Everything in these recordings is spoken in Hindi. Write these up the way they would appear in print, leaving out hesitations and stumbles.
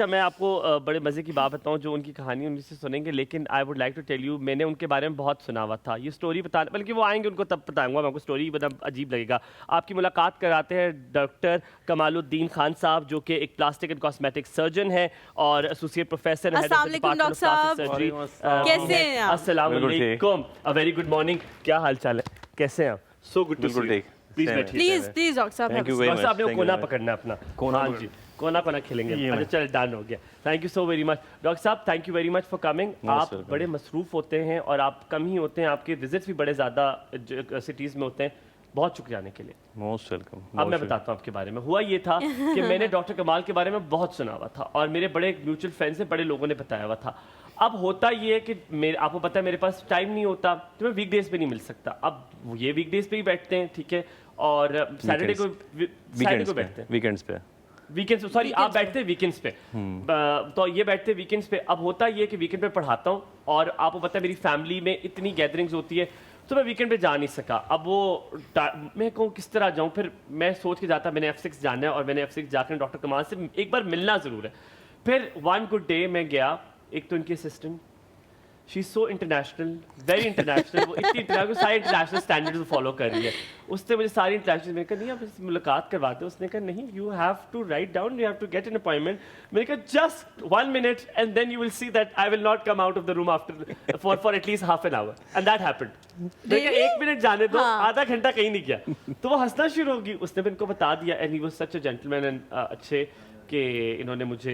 अच्छा, मैं आपको बड़े मज़े की बात बताऊँ जो उनकी कहानी उन्हीं से सुनेंगे, लेकिन I would like to tell you मैंने उनके बारे में बहुत सुना हुआ था। ये स्टोरी बताने बल्कि वो आएँगे उनको तब बताऊँगा मैं आपको स्टोरी मतलब अजीब लगेगा। आपकी मुलाकात कराते हैं डॉक्टर कमालुद्दीन खान साहब जो कि एक प्लास्टिक एंड कॉस्मेटिक सर्जन हैं और एसोसिएट प्रोफेसर हेड ऑफ अस्सलाम द वालेकुम डिपार्टमेंट डॉक्टर ऑफ प्लास्टिक साहब। सर्जरी कैसे हैं आप? अस्सलाम बिल्कुल ठीक। वालेकुम, अ वेरी गुड मॉर्निंग। क्या हाल चाल है? कैसे हैं आप? सो गुड टू सी बिल्कुल यू। ठीक। प्लीज़ Same है, बैठिए। प्लीज same है। प्लीज डॉक्टर साहब Thank you have a very doctor साहब much, ने वो thank you कोना very much। पकड़ना है अपना। कोना हाँ पकड़- जी, कोना खेलेंगे। ये अच्छा मैं। चल डन हो गया। Thank you so very much. Doctor साहब thank you very much for coming. Most आप welcome। बड़े मसरूफ़ होते हैं और आप कम ही होते हैं, आपके विजिट्स भी बड़े ज़्यादा सिटीज़ में होते हैं। बहुत शुक्रिया आने के लिए। Most welcome. अब मैं बताता हूँ आपके बारे में। हुआ ये था कि मैंने डॉक्टर कमाल के बारे में बहुत सुना हुआ था और मेरे बड़े म्यूचुअल फ्रेंड्स से बड़े लोगों ने बताया हुआ था। अब होता ये है कि आपको पता है मेरे पास टाइम नहीं होता तो मैं वीकडेज पे नहीं मिल सकता। अब ये वीकडेज पे ही बैठते हैं, ठीक है, और सैटरडे को बैठते हैं, वीकेंड्स पे। वीकेंड्स सॉरी आप बैठते हैं वीकेंड्स पे। तो ये बैठते हैं वीकेंड्स पे। अब होता ये है कि वीकेंड पे पढ़ाता हूँ और आपको पता है मेरी फैमिली में इतनी गैदरिंग्स होती है तो मैं वीकेंड पे जा नहीं सका। अब वो मैं कहूँ किस तरह जाऊँ, फिर मैं सोच के जाता मैंने F6 जाना है और मैंने F6 जाकर डॉक्टर कमाल से एक बार मिलना ज़रूर है। फिर वन गुड डे मैं गया, एक तो इनकी assistant she is so international, very international, वो इतनी इंटरनेशनल सारे इंटरनेशनल स्टैंडर्ड्स फॉलो कर रही है। उसने मुझे सारी इंटरनेशनल मैंने कहा नहीं आप इससे मुलाकात करवाते हो। उसने कहा नहीं you have to write down, you have to get an appointment. मैंने कहा just 1 minute and then you will see that I will not come out of the room after for at least half an hour and that happened. मैंने कहा 1 मिनट जाने दो, आधा घंटा कहीं नहीं गया। तो वो हंसना शुरू होगी। उसने भी इनको बता दिया and he was such a gentleman and अच्छे कि इन्होंने मुझे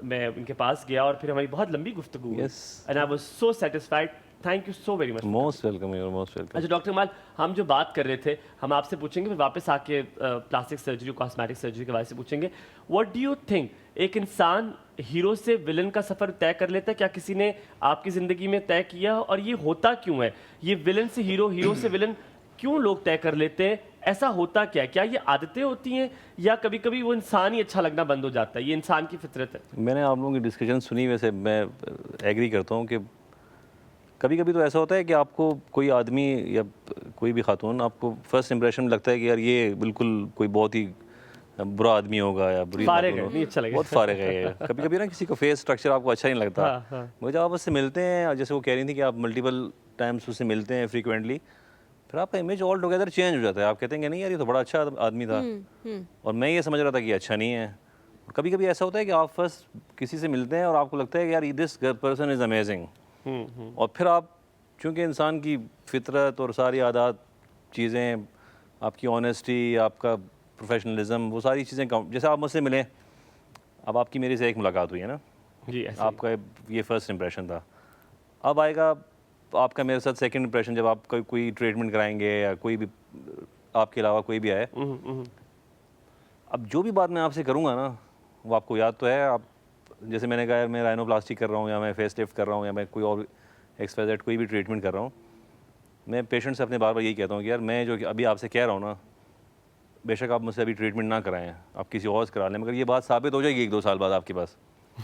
मैं उनके पास गया और फिर हमारी बहुत लंबी गुफ्तगू हुई and I was so satisfied. Thank you so very much. Most welcome, you are most welcome. अच्छा डॉक्टर कमाल, हम जो बात कर रहे थे हम आपसे पूछेंगे, फिर वापस आके प्लास्टिक सर्जरी कॉस्मेटिक सर्जरी के बारे से पूछेंगे। व्हाट डू यू थिंक, एक इंसान हीरो से विलन का सफ़र तय कर लेता है? क्या किसी ने आपकी ज़िंदगी में तय किया और ये होता क्यों है? ये विलन से हीरो, हीरो से विलन क्यों लोग तय कर लेते हैं? ऐसा होता क्या है? क्या ये आदतें होती हैं या कभी कभी वो इंसान ही अच्छा लगना बंद हो जाता है? ये इंसान की फितरत है। मैंने आप लोगों की डिस्कशन सुनी, वैसे मैं एग्री करता हूँ कि कभी कभी तो ऐसा होता है कि आपको कोई आदमी या कोई भी खातून आपको फर्स्ट इंप्रेशन में लगता है कि यार ये बिल्कुल कोई बहुत ही बुरा आदमी होगा या बुरी फारिग खातून है, नहीं अच्छा लगेगा। बहुत फारिग है ये। कभी कभी ना किसी का फेस स्ट्रक्चर आपको अच्छा नहीं लगता। मुझे जब आप उससे मिलते हैं, जैसे वो कह रही थी कि आप मल्टीपल टाइम्स उससे मिलते हैं फ्रीक्वेंटली, फिर आपका इमेज ऑल टुगेदर चेंज हो जाता है। आप कहते हैं कि नहीं यार ये तो बड़ा अच्छा आदमी था और मैं ये समझ रहा था कि अच्छा नहीं है। कभी कभी ऐसा होता है कि आप फर्स्ट किसी से मिलते हैं और आपको लगता है कि यार दिस पर्सन इज़ अमेजिंग, और फिर आप चूँकि इंसान की फितरत और सारी आदत चीज़ें, आपकी ऑनेस्टी, आपका प्रोफेशनलिज्म, वो सारी चीज़ें जैसे आप मुझसे मिलें, अब आपकी मेरी से एक मुलाकात हुई है ना जी, आपका ये फर्स्ट इंप्रेशन था। अब आएगा आपका मेरे साथ सेकंड इंप्रेशन, जब आप कोई ट्रीटमेंट कराएंगे या कोई भी आपके अलावा कोई भी आए। अब जो भी बात मैं आपसे करूँगा ना वो आपको याद तो है। आप जैसे मैंने कहा यार मैं राइनोप्लास्टी कर रहा हूँ या मैं फेस लिफ्ट कर रहा हूँ या मैं कोई और XYZ कोई भी ट्रीटमेंट कर रहा हूँ, मैं पेशेंट से अपने बार बार यही कहता हूँ कि यार मैं जो अभी आपसे कह रहा हूँ ना, बेशक आप मुझसे अभी ट्रीटमेंट ना कराएं, आप किसी और से करा लें, मगर ये बात साबित हो जाएगी 1-2 साल बाद आपके पास